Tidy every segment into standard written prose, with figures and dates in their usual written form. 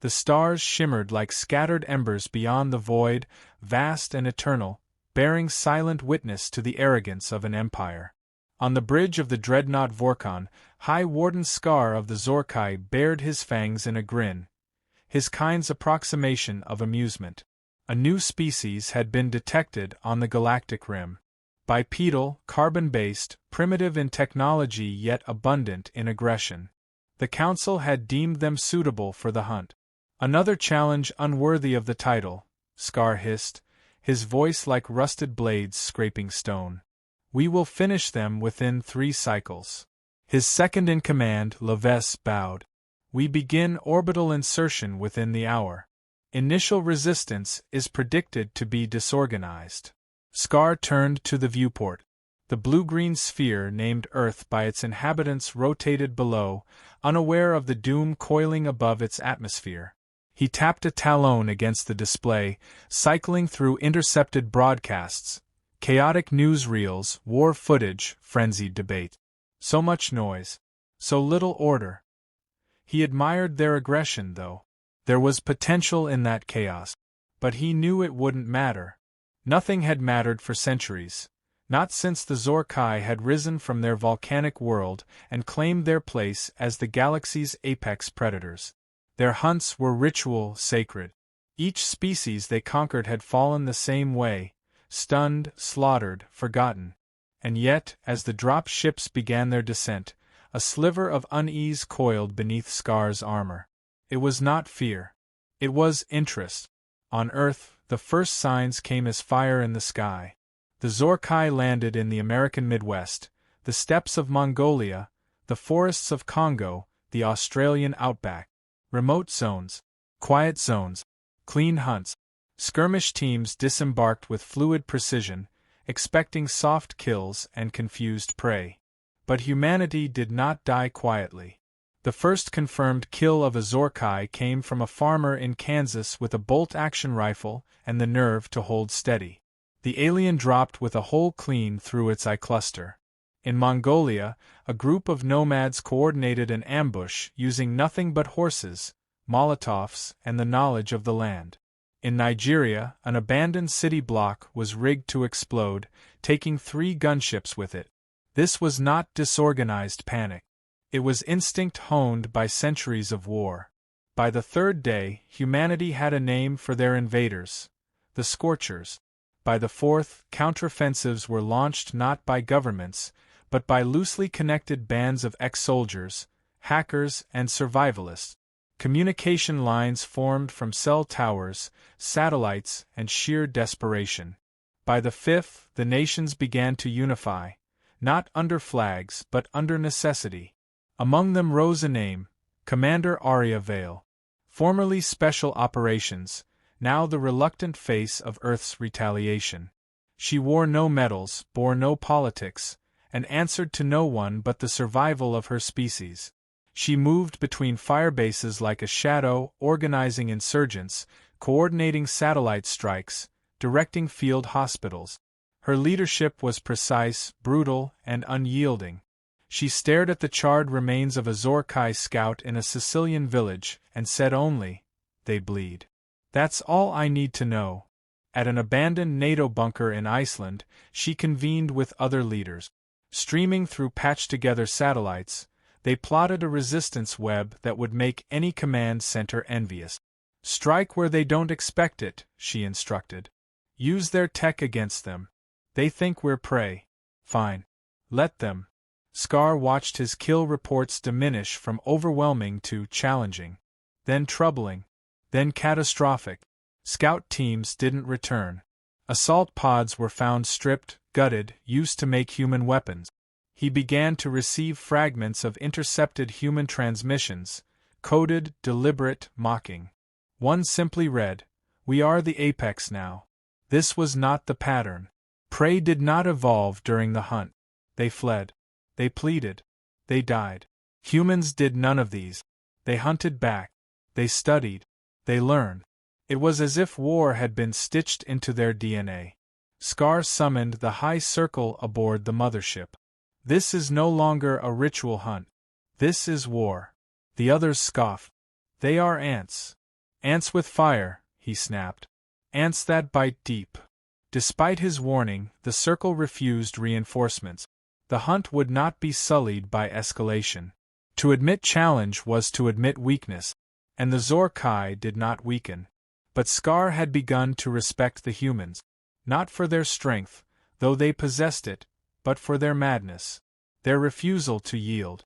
The stars shimmered like scattered embers beyond the void, vast and eternal, bearing silent witness to the arrogance of an empire. On the bridge of the dreadnought Vorkon, High Warden Scar of the Zorkai bared his fangs in a grin, his kind's approximation of amusement. A new species had been detected on the galactic rim. Bipedal, carbon-based, primitive in technology yet abundant in aggression. The Council had deemed them suitable for the hunt. Another challenge unworthy of the title, Scar hissed, his voice like rusted blades scraping stone. We will finish them within 3 cycles. His second-in-command, Leves, bowed. We begin orbital insertion within the hour. Initial resistance is predicted to be disorganized. Scar turned to the viewport. The blue-green sphere named Earth by its inhabitants rotated below, unaware of the doom coiling above its atmosphere. He tapped a talon against the display, cycling through intercepted broadcasts, chaotic newsreels, war footage, frenzied debate. So much noise. So little order. He admired their aggression, though. There was potential in that chaos. But he knew it wouldn't matter. Nothing had mattered for centuries. Not since the Zorkai had risen from their volcanic world and claimed their place as the galaxy's apex predators. Their hunts were ritual, sacred. Each species they conquered had fallen the same way, stunned, slaughtered, forgotten. And yet, as the drop ships began their descent, a sliver of unease coiled beneath Scar's armor. It was not fear. It was interest. On Earth, the first signs came as fire in the sky. The Zorkai landed in the American Midwest, the steppes of Mongolia, the forests of Congo, the Australian outback. Remote zones, quiet zones, clean hunts. Skirmish teams disembarked with fluid precision, expecting soft kills and confused prey. But humanity did not die quietly. The first confirmed kill of a Zorkai came from a farmer in Kansas with a bolt-action rifle and the nerve to hold steady. The alien dropped with a hole clean through its eye cluster. In Mongolia, a group of nomads coordinated an ambush using nothing but horses, Molotovs, and the knowledge of the land. In Nigeria, an abandoned city block was rigged to explode, taking 3 gunships with it. This was not disorganized panic. It was instinct honed by centuries of war. By the 3rd day, humanity had a name for their invaders: the Scorchers. By the 4th, counteroffensives were launched not by governments, but by loosely connected bands of ex-soldiers, hackers, and survivalists. Communication lines formed from cell towers, satellites, and sheer desperation. By the 5th, the nations began to unify, not under flags but under necessity. Among them rose a name, Commander Arya Vale. Formerly Special Operations, now the reluctant face of Earth's retaliation. She wore no medals, bore no politics, and answered to no one but the survival of her species. She moved between firebases like a shadow, organizing insurgents, coordinating satellite strikes, directing field hospitals. Her leadership was precise, brutal, and unyielding. She stared at the charred remains of a Zorkai scout in a Sicilian village and said only, "They bleed. That's all I need to know." At an abandoned NATO bunker in Iceland, she convened with other leaders. Streaming through patched-together satellites, they plotted a resistance web that would make any command center envious. "Strike where they don't expect it," she instructed. "Use their tech against them. They think we're prey. Fine. Let them." Scar watched his kill reports diminish from overwhelming to challenging. Then troubling. Then catastrophic. Scout teams didn't return. Assault pods were found stripped, gutted, used to make human weapons. He began to receive fragments of intercepted human transmissions, coded, deliberate, mocking. One simply read, "We are the apex now." This was not the pattern. Prey did not evolve during the hunt. They fled. They pleaded. They died. Humans did none of these. They hunted back. They studied. They learned. It was as if war had been stitched into their DNA. Scar summoned the High Circle aboard the mothership. "This is no longer a ritual hunt. This is war." The others scoffed. "They are ants. Ants with fire, he snapped. Ants that bite deep. Despite his warning, the circle refused reinforcements. The hunt would not be sullied by escalation. To admit challenge was to admit weakness, and the Zor-Kai did not weaken. But Scar had begun to respect the humans, not for their strength, though they possessed it, but for their madness, their refusal to yield.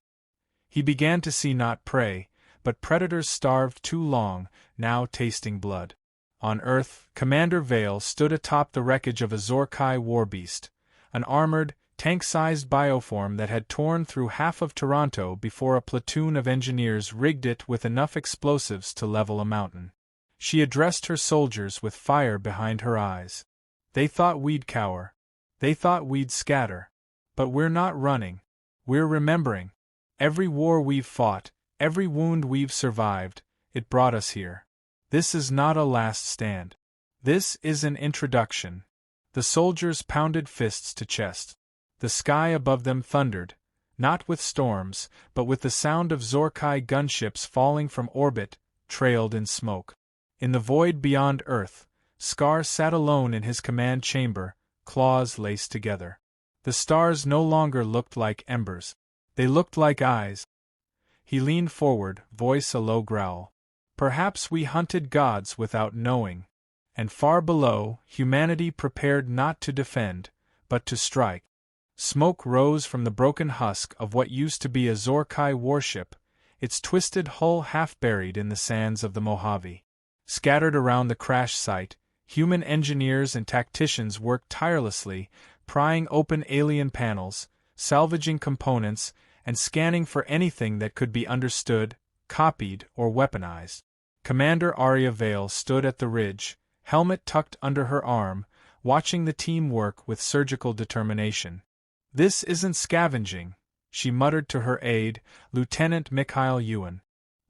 He began to see not prey, but predators starved too long, now tasting blood. On Earth, Commander Vale stood atop the wreckage of a Zor-Kai warbeast, an armored, tank-sized bioform that had torn through half of Toronto before a platoon of engineers rigged it with enough explosives to level a mountain. She addressed her soldiers with fire behind her eyes. They thought we'd cower. They thought we'd scatter. But we're not running. We're remembering. Every war we've fought, every wound we've survived, it brought us here. This is not a last stand. This is an introduction. The soldiers pounded fists to chest. The sky above them thundered, not with storms, but with the sound of Zor-Kai gunships falling from orbit, trailed in smoke. In the void beyond Earth, Scar sat alone in his command chamber, claws laced together. The stars no longer looked like embers. They looked like eyes. He leaned forward, voice a low growl. Perhaps we hunted gods without knowing. And far below, humanity prepared not to defend, but to strike. Smoke rose from the broken husk of what used to be a Zor-Kai warship, its twisted hull half buried in the sands of the Mojave. Scattered around the crash site, human engineers and tacticians worked tirelessly, prying open alien panels, salvaging components, and scanning for anything that could be understood, copied, or weaponized. Commander Arya Vale stood at the ridge, helmet tucked under her arm, watching the team work with surgical determination. "This isn't scavenging," she muttered to her aide, Lieutenant Mikhail Ewan.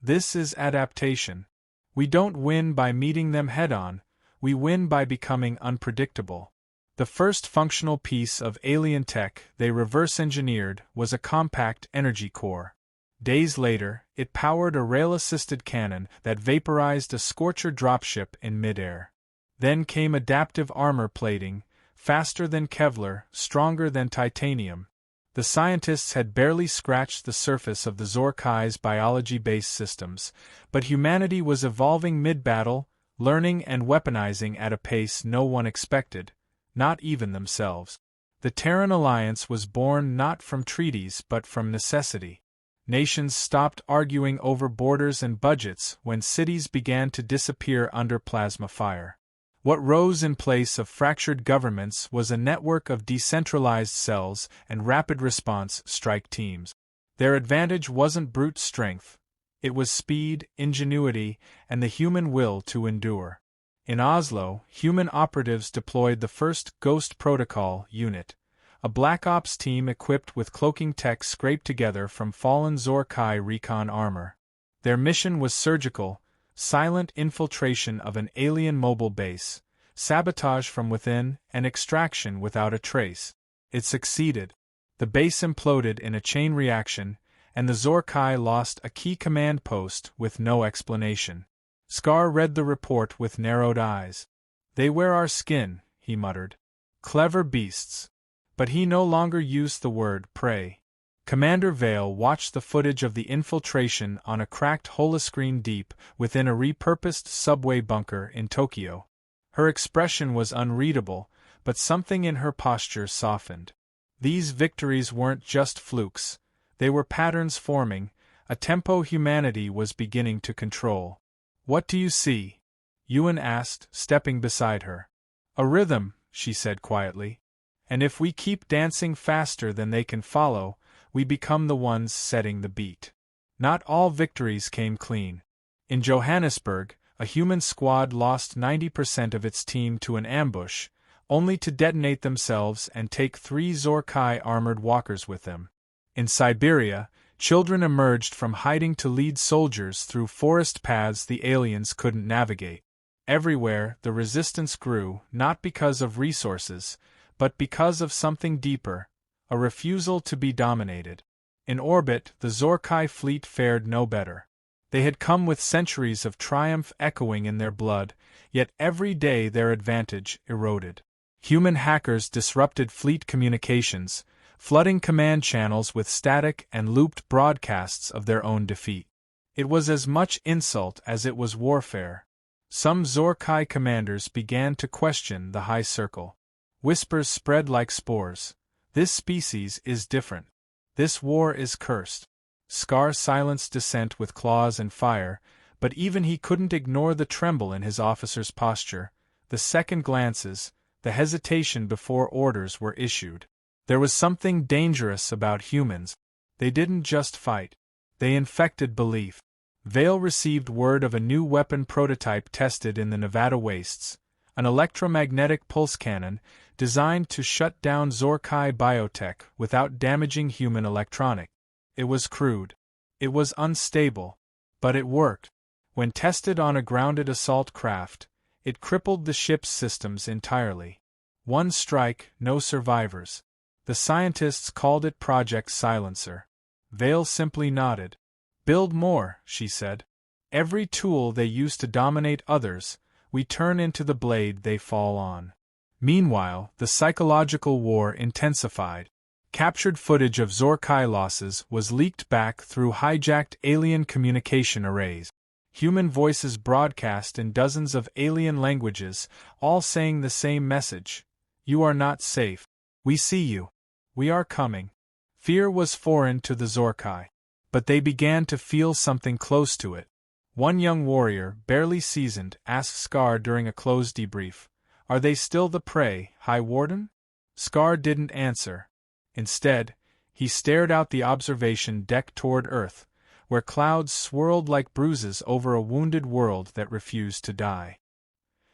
"This is adaptation. We don't win by meeting them head-on, we win by becoming unpredictable." The first functional piece of alien tech they reverse-engineered was a compact energy core. Days later, it powered a rail-assisted cannon that vaporized a Scorcher dropship in midair. Then came adaptive armor plating, faster than Kevlar, stronger than titanium. The scientists had barely scratched the surface of the Zor-Kai's biology-based systems, but humanity was evolving mid-battle, learning and weaponizing at a pace no one expected, not even themselves. The Terran Alliance was born not from treaties but from necessity. Nations stopped arguing over borders and budgets when cities began to disappear under plasma fire. What rose in place of fractured governments was a network of decentralized cells and rapid response strike teams. Their advantage wasn't brute strength. It was speed, ingenuity, and the human will to endure. In Oslo, human operatives deployed the first Ghost Protocol unit, a Black Ops team equipped with cloaking tech scraped together from fallen Zor-Kai recon armor. Their mission was surgical, silent infiltration of an alien mobile base, sabotage from within, and extraction without a trace. It succeeded. The base imploded in a chain reaction, and the Zor-Kai lost a key command post with no explanation. Scar read the report with narrowed eyes. "They wear our skin," he muttered. "Clever beasts." But he no longer used the word prey. Commander Vale watched the footage of the infiltration on a cracked holoscreen deep within a repurposed subway bunker in Tokyo. Her expression was unreadable, but something in her posture softened. These victories weren't just flukes. They were patterns forming, a tempo humanity was beginning to control. "What do you see?" Ewan asked, stepping beside her. "A rhythm," she said quietly. "And if we keep dancing faster than they can follow, we become the ones setting the beat." Not all victories came clean. In Johannesburg, a human squad lost 90% of its team to an ambush, only to detonate themselves and take 3 Zor-Kai armored walkers with them. In Siberia, children emerged from hiding to lead soldiers through forest paths the aliens couldn't navigate. Everywhere, the resistance grew, not because of resources, but because of something deeper, a refusal to be dominated. In orbit, the Zor-Kai fleet fared no better. They had come with centuries of triumph echoing in their blood, yet every day their advantage eroded. Human hackers disrupted fleet communications, flooding command channels with static and looped broadcasts of their own defeat. It was as much insult as it was warfare. Some Zorkai commanders began to question the High Circle. Whispers spread like spores. This species is different. This war is cursed. Scar silenced dissent with claws and fire, but even he couldn't ignore the tremble in his officer's posture, the second glances, the hesitation before orders were issued. There was something dangerous about humans. They didn't just fight. They infected belief. Vale received word of a new weapon prototype tested in the Nevada wastes, an electromagnetic pulse cannon designed to shut down Zorkai biotech without damaging human electronics. It was crude. It was unstable. But it worked. When tested on a grounded assault craft, it crippled the ship's systems entirely. One strike, no survivors. The scientists called it Project Silencer. Vale simply nodded. Build more, she said. Every tool they use to dominate others, we turn into the blade they fall on. Meanwhile, the psychological war intensified. Captured footage of Zorkai losses was leaked back through hijacked alien communication arrays. Human voices broadcast in dozens of alien languages, all saying the same message. You are not safe. We see you. We are coming. Fear was foreign to the Zorkai. But they began to feel something close to it. One young warrior, barely seasoned, asked Scar during a closed debrief, "Are they still the prey, High Warden?" Scar didn't answer. Instead, he stared out the observation deck toward Earth, where clouds swirled like bruises over a wounded world that refused to die.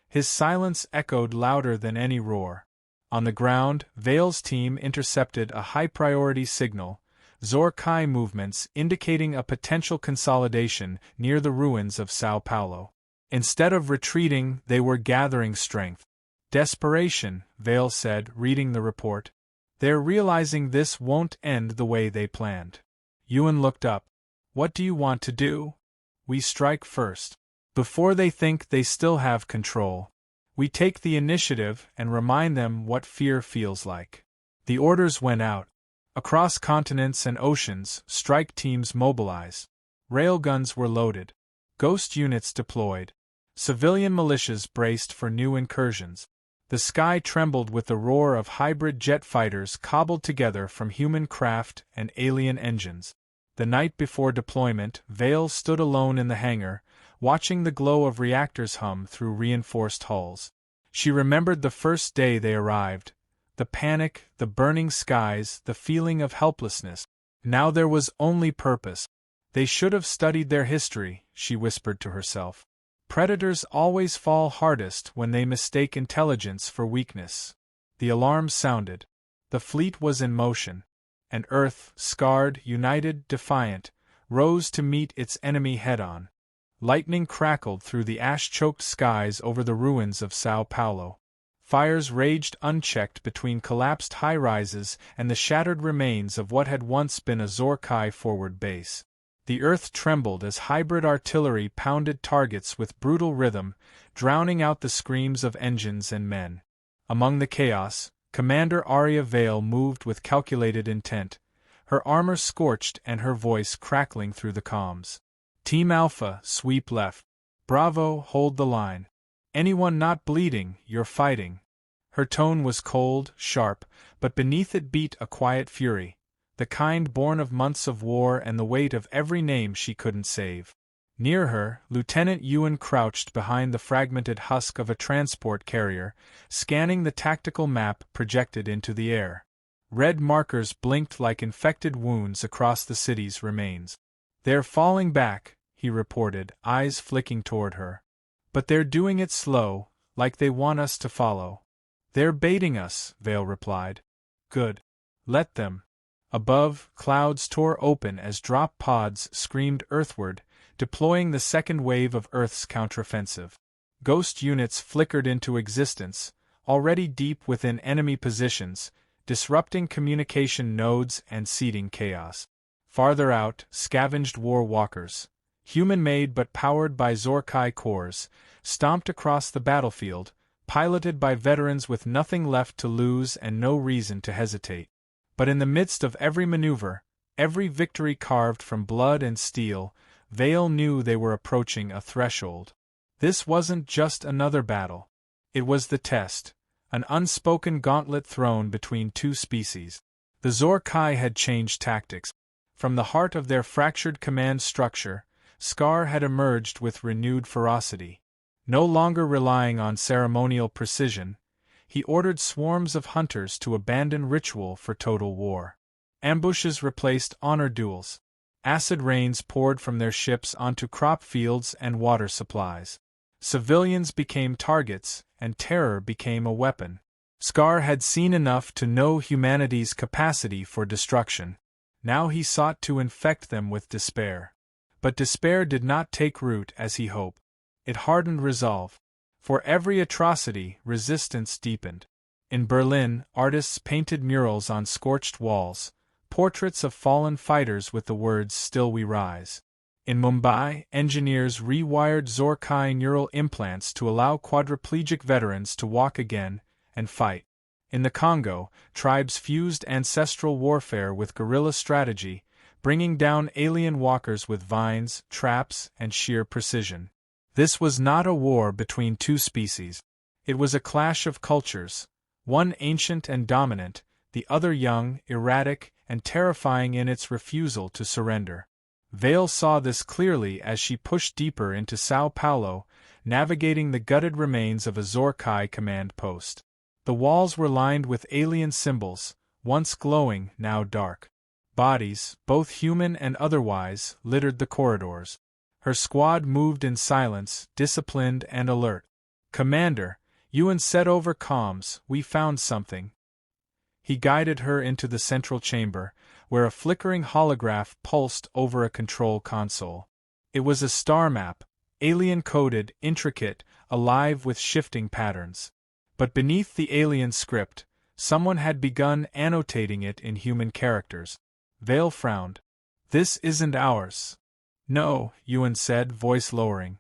His silence echoed louder than any roar. On the ground, Vale's team intercepted a high-priority signal, Zorkai movements indicating a potential consolidation near the ruins of Sao Paulo. Instead of retreating, they were gathering strength. Desperation, Vale said, reading the report. They're realizing this won't end the way they planned. Ewan looked up. What do you want to do? We strike first. Before they think they still have control. We take the initiative and remind them what fear feels like. The orders went out. Across continents and oceans, strike teams mobilized. Railguns were loaded. Ghost units deployed. Civilian militias braced for new incursions. The sky trembled with the roar of hybrid jet fighters cobbled together from human craft and alien engines. The night before deployment, Vale stood alone in the hangar, watching the glow of reactors hum through reinforced hulls. She remembered the first day they arrived. The panic, the burning skies, the feeling of helplessness. Now there was only purpose. They should have studied their history, she whispered to herself. Predators always fall hardest when they mistake intelligence for weakness. The alarm sounded. The fleet was in motion. And Earth, scarred, united, defiant, rose to meet its enemy head-on. Lightning crackled through the ash-choked skies over the ruins of Sao Paulo. Fires raged unchecked between collapsed high-rises and the shattered remains of what had once been a Zorkai forward base. The earth trembled as hybrid artillery pounded targets with brutal rhythm, drowning out the screams of engines and men. Among the chaos, Commander Arya Vale moved with calculated intent, her armor scorched and her voice crackling through the comms. Team Alpha, sweep left. Bravo, hold the line. Anyone not bleeding, you're fighting. Her tone was cold, sharp, but beneath it beat a quiet fury, the kind born of months of war and the weight of every name she couldn't save. Near her, Lieutenant Ewan crouched behind the fragmented husk of a transport carrier, scanning the tactical map projected into the air. Red markers blinked like infected wounds across the city's remains. They're falling back, he reported, eyes flicking toward her. But they're doing it slow, like they want us to follow. They're baiting us, Vale replied. Good. Let them. Above, clouds tore open as drop pods screamed earthward, deploying the second wave of Earth's counteroffensive. Ghost units flickered into existence, already deep within enemy positions, disrupting communication nodes and seeding chaos. Farther out, scavenged war walkers. human-made but powered by Zorkai cores, stomped across the battlefield, piloted by veterans with nothing left to lose and no reason to hesitate. But in the midst of every maneuver, every victory carved from blood and steel, Vale knew they were approaching a threshold. This wasn't just another battle. It was the test, an unspoken gauntlet thrown between two species. The Zorkai had changed tactics. From the heart of their fractured command structure, Scar had emerged with renewed ferocity. No longer relying on ceremonial precision, he ordered swarms of hunters to abandon ritual for total war. Ambushes replaced honor duels. Acid rains poured from their ships onto crop fields and water supplies. Civilians became targets, and terror became a weapon. Scar had seen enough to know humanity's capacity for destruction. Now he sought to infect them with despair. But despair did not take root as he hoped. It hardened resolve. For every atrocity, resistance deepened. In Berlin, artists painted murals on scorched walls, portraits of fallen fighters with the words "Still we rise." In Mumbai, engineers rewired Zorkai neural implants to allow quadriplegic veterans to walk again and fight. In the Congo, tribes fused ancestral warfare with guerrilla strategy, bringing down alien walkers with vines, traps, and sheer precision. This was not a war between two species. It was a clash of cultures, one ancient and dominant, the other young, erratic, and terrifying in its refusal to surrender. Vale saw this clearly as she pushed deeper into Sao Paulo, navigating the gutted remains of a Zorkai command post. The walls were lined with alien symbols, once glowing, now dark. Bodies, both human and otherwise, littered the corridors. Her squad moved in silence, disciplined and alert. "Commander," Ewan said over comms, "we found something." He guided her into the central chamber, where a flickering holograph pulsed over a control console. It was a star map, alien-coded, intricate, alive with shifting patterns. But beneath the alien script, someone had begun annotating it in human characters. Vale frowned. "This isn't ours." "No," Ewan said, voice lowering.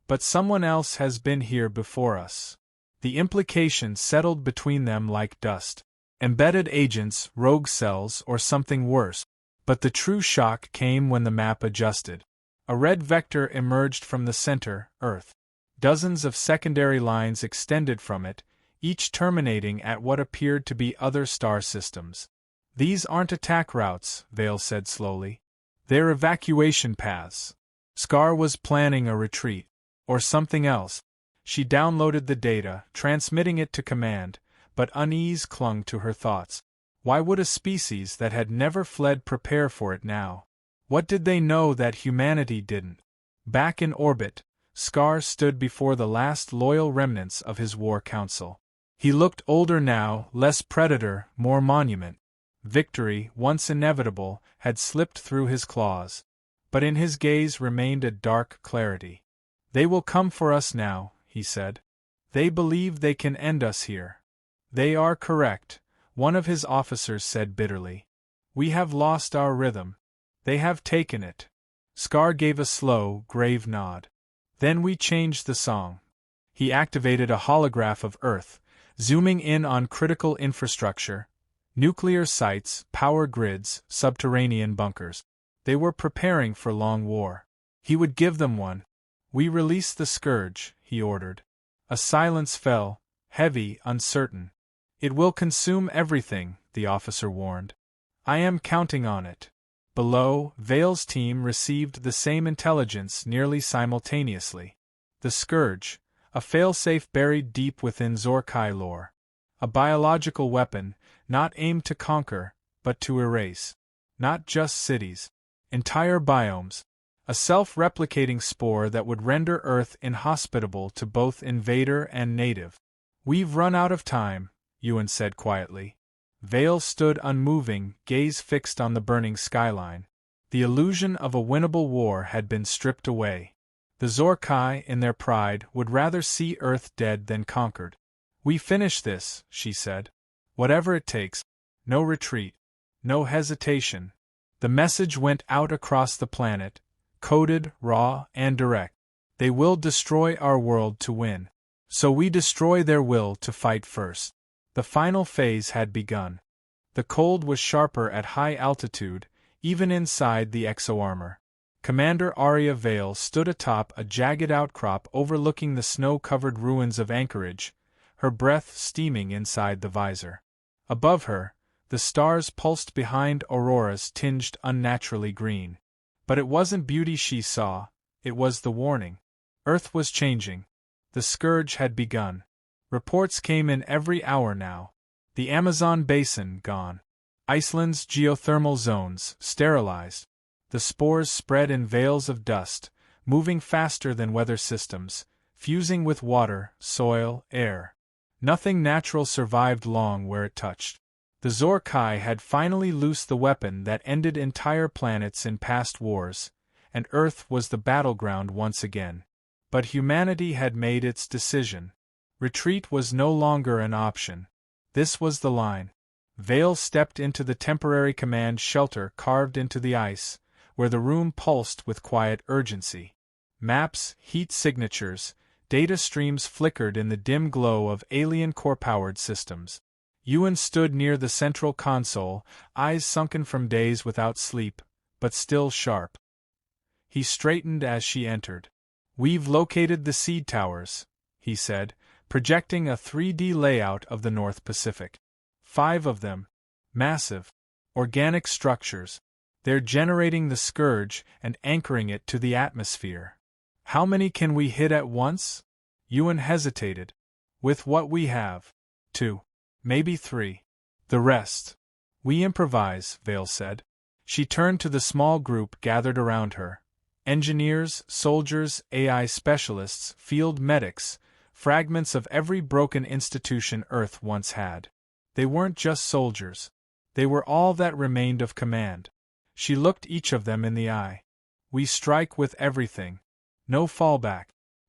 "But someone else has been here before us." The implication settled between them like dust. Embedded agents, rogue cells, or something worse. But the true shock came when the map adjusted. A red vector emerged from the center, Earth. Dozens of secondary lines extended from it, each terminating at what appeared to be other star systems. "These aren't attack routes," Vale said slowly. "They're evacuation paths." Scar was planning a retreat. Or something else. She downloaded the data, transmitting it to command, but unease clung to her thoughts. Why would a species that had never fled prepare for it now? What did they know that humanity didn't? Back in orbit, Scar stood before the last loyal remnants of his war council. He looked older now, less predator, more monument. Victory, once inevitable, had slipped through his claws. But in his gaze remained a dark clarity. "They will come for us now," he said. "They believe they can end us here." "They are correct," one of his officers said bitterly. "We have lost our rhythm. They have taken it." Scar gave a slow, grave nod. "Then we change the song." He activated a holograph of Earth, zooming in on critical infrastructure, nuclear sites, power grids, subterranean bunkers. They were preparing for long war. He would give them one. "We release the scourge," he ordered. A silence fell, heavy, uncertain. "It will consume everything," the officer warned. "I am counting on it." Below, Vale's team received the same intelligence nearly simultaneously. The scourge, a failsafe buried deep within Zorkai lore. A biological weapon, not aimed to conquer, but to erase. Not just cities. Entire biomes. A self-replicating spore that would render Earth inhospitable to both invader and native. "We've run out of time," Ewan said quietly. Vale stood unmoving, gaze fixed on the burning skyline. The illusion of a winnable war had been stripped away. The Zorkai, in their pride, would rather see Earth dead than conquered. "We finish this," she said. "Whatever it takes. No retreat. No hesitation." The message went out across the planet, coded, raw, and direct. They will destroy our world to win. So we destroy their will to fight first. The final phase had begun. The cold was sharper at high altitude, even inside the exoarmor. Commander Arya Vale stood atop a jagged outcrop overlooking the snow-covered ruins of Anchorage, her breath steaming inside the visor. Above her, the stars pulsed behind auroras tinged unnaturally green. But it wasn't beauty she saw, it was the warning. Earth was changing. The scourge had begun. Reports came in every hour now. The Amazon basin gone. Iceland's geothermal zones sterilized. The spores spread in veils of dust, moving faster than weather systems, fusing with water, soil, air. Nothing natural survived long where it touched. The Zor-Kai had finally loosed the weapon that ended entire planets in past wars, and Earth was the battleground once again. But humanity had made its decision. Retreat was no longer an option. This was the line. Vale stepped into the temporary command shelter carved into the ice, where the room pulsed with quiet urgency. Maps, heat signatures, data streams flickered in the dim glow of alien core-powered systems. Ewan stood near the central console, eyes sunken from days without sleep, but still sharp. He straightened as she entered. "We've located the seed towers," he said, projecting a 3D layout of the North Pacific. 5 of them. Massive. Organic structures. They're generating the scourge and anchoring it to the atmosphere. "How many can we hit at once?" Ewan hesitated. "With what we have. 2. Maybe 3. The rest. We improvise," Vale said. She turned to the small group gathered around her. Engineers, soldiers, AI specialists, field medics, fragments of every broken institution Earth once had. They weren't just soldiers. They were all that remained of command. She looked each of them in the eye. "We strike with everything. No fallback.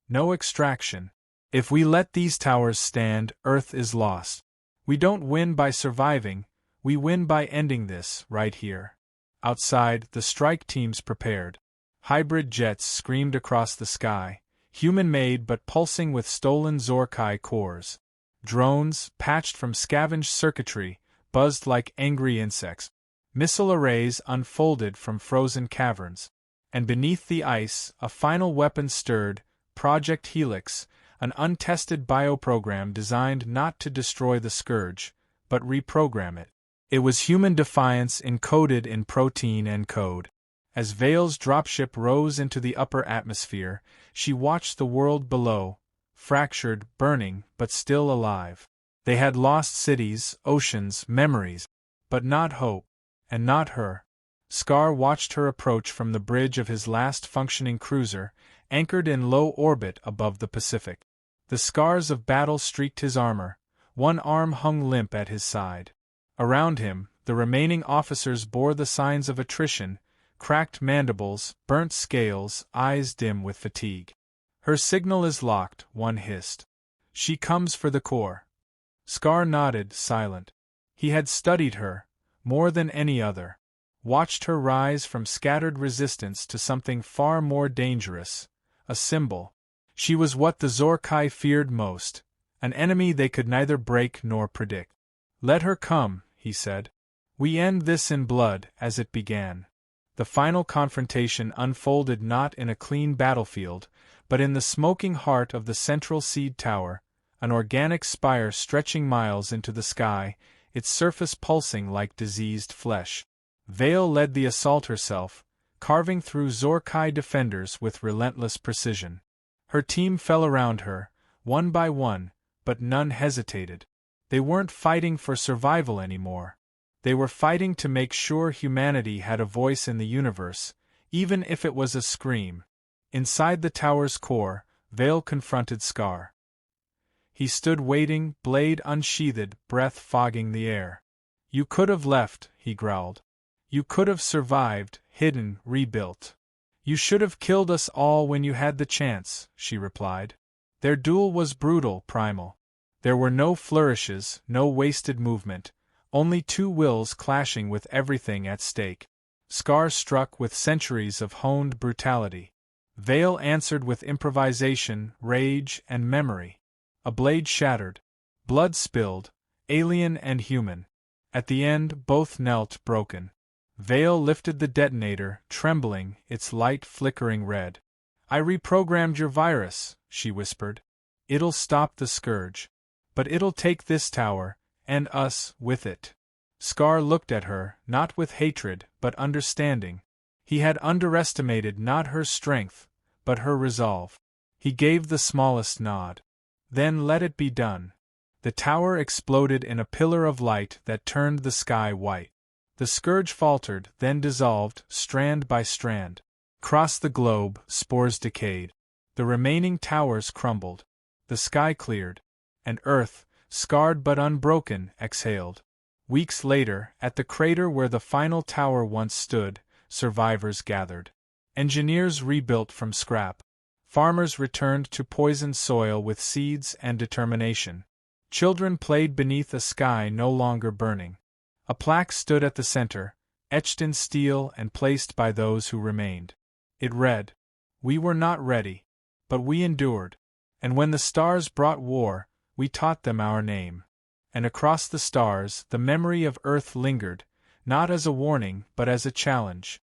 No extraction. If we let these towers stand, Earth is lost. We don't win by surviving, we win by ending this, right here." Outside, the strike teams prepared. Hybrid jets screamed across the sky, human-made but pulsing with stolen Zor-Kai cores. Drones, patched from scavenged circuitry, buzzed like angry insects. Missile arrays unfolded from frozen caverns. And beneath the ice, a final weapon stirred, Project Helix, an untested bioprogram designed not to destroy the scourge, but reprogram it. It was human defiance encoded in protein and code. As Vale's dropship rose into the upper atmosphere, she watched the world below, fractured, burning, but still alive. They had lost cities, oceans, memories, but not hope, and not her. Scar watched her approach from the bridge of his last functioning cruiser, anchored in low orbit above the Pacific. The scars of battle streaked his armor, one arm hung limp at his side. Around him, the remaining officers bore the signs of attrition, cracked mandibles, burnt scales, eyes dim with fatigue. "Her signal is locked," one hissed. "She comes for the core." Scar nodded, silent. He had studied her, more than any other. Watched her rise from scattered resistance to something far more dangerous, a symbol. She was what the Zor-Kai feared most, an enemy they could neither break nor predict. "Let her come," he said. "We end this in blood, as it began." The final confrontation unfolded not in a clean battlefield, but in the smoking heart of the central seed tower, an organic spire stretching miles into the sky, its surface pulsing like diseased flesh. Vale led the assault herself, carving through Zor-Kai defenders with relentless precision. Her team fell around her, one by one, but none hesitated. They weren't fighting for survival anymore. They were fighting to make sure humanity had a voice in the universe, even if it was a scream. Inside the tower's core, Vale confronted Scar. He stood waiting, blade unsheathed, breath fogging the air. "You could have left," he growled. "You could have survived, hidden, rebuilt. You should have killed us all when you had the chance," she replied. Their duel was brutal, primal. There were no flourishes, no wasted movement, only two wills clashing with everything at stake. Scar struck with centuries of honed brutality. Vale answered with improvisation, rage, and memory. A blade shattered. Blood spilled, alien and human. At the end, both knelt broken. Vale lifted the detonator, trembling, its light flickering red. I reprogrammed your virus, she whispered. It'll stop the scourge. But it'll take this tower, and us, with it. Scar looked at her, not with hatred, but understanding. He had underestimated not her strength, but her resolve. He gave the smallest nod. Then let it be done. The tower exploded in a pillar of light that turned the sky white. The scourge faltered, then dissolved, strand by strand. Across the globe, spores decayed. The remaining towers crumbled. The sky cleared. And Earth, scarred but unbroken, exhaled. Weeks later, at the crater where the final tower once stood, survivors gathered. Engineers rebuilt from scrap. Farmers returned to poisoned soil with seeds and determination. Children played beneath a sky no longer burning. A plaque stood at the center, etched in steel and placed by those who remained. It read, "We were not ready, but we endured. And when the stars brought war, we taught them our name." And across the stars, the memory of Earth lingered, not as a warning but as a challenge.